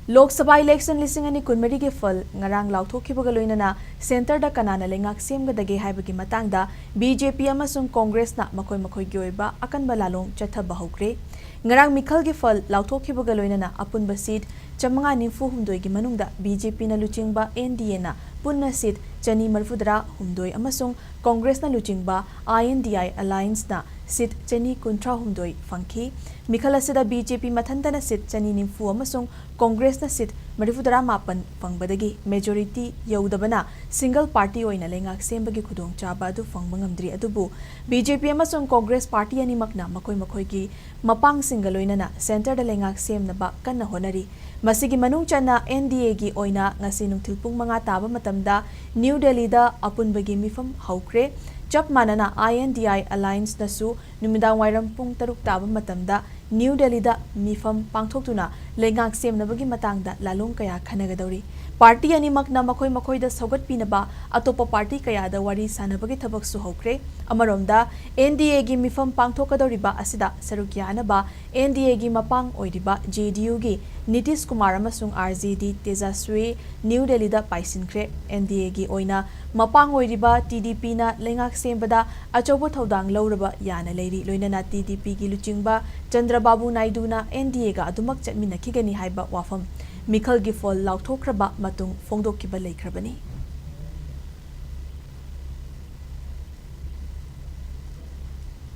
Lok Sabha election listing ani kunmari ge fal ngarang lauthokhibaga loinana center da kanana leingak semgadage haibagi matangda BJP amasung Congress na makhoi gi oiba akanba lalong chathaba houkhre ngarang mikhal ge fal lauthokhibaga loinana apunba seat chamanga nimfu humdoi gi manungda BJP na luchingba NDA na punna seat chani marfudra humdoi amasung Congress na luchingba INDI alliance na seat chani kuntra humdoi fangki mikhal asida BJP mathanda na seat chani nimfu amasung Congress na seat marifudara mapan fangbadagi majority yaudabana single party oina leingak sembagi khudong chaba adu fangbangamdri adubu BJP amasung Congress party animakna makhoi gi mapang single oina na center da leingak semnaba kanna honari masigi manung chana NDA gi oina ngasi nungthil pung manga taba matamda New Delhi da apunbagi mifam houkhre chap manana INDI alliance nasu numidang wairam pung taruk taba matamda New Delhi da mifam pangthoktuna leingak semnabagi matangda lalong kaya khanagadori party animakna makhoi da saugat pinaba atopa party kaya da wari sanabagi thabak su houkhre amaromda NDA gi mifam pangthokadoriba asida sarukya ba NDA gi mapang oiriba JDU gi Nitish Kumar amasung RJD Tejaswi New Delhi da paisinkhre NDA gi oina mapang oiriba TDP na leingak sembada achobo thodang lauraba yana leiri loinana TDP gi luchingba Chandrababu Naidu na NDA ga adumak chatminakhigani haiba wafam mikhal gi fol lauthokraba matung fongdokkiba leikrabani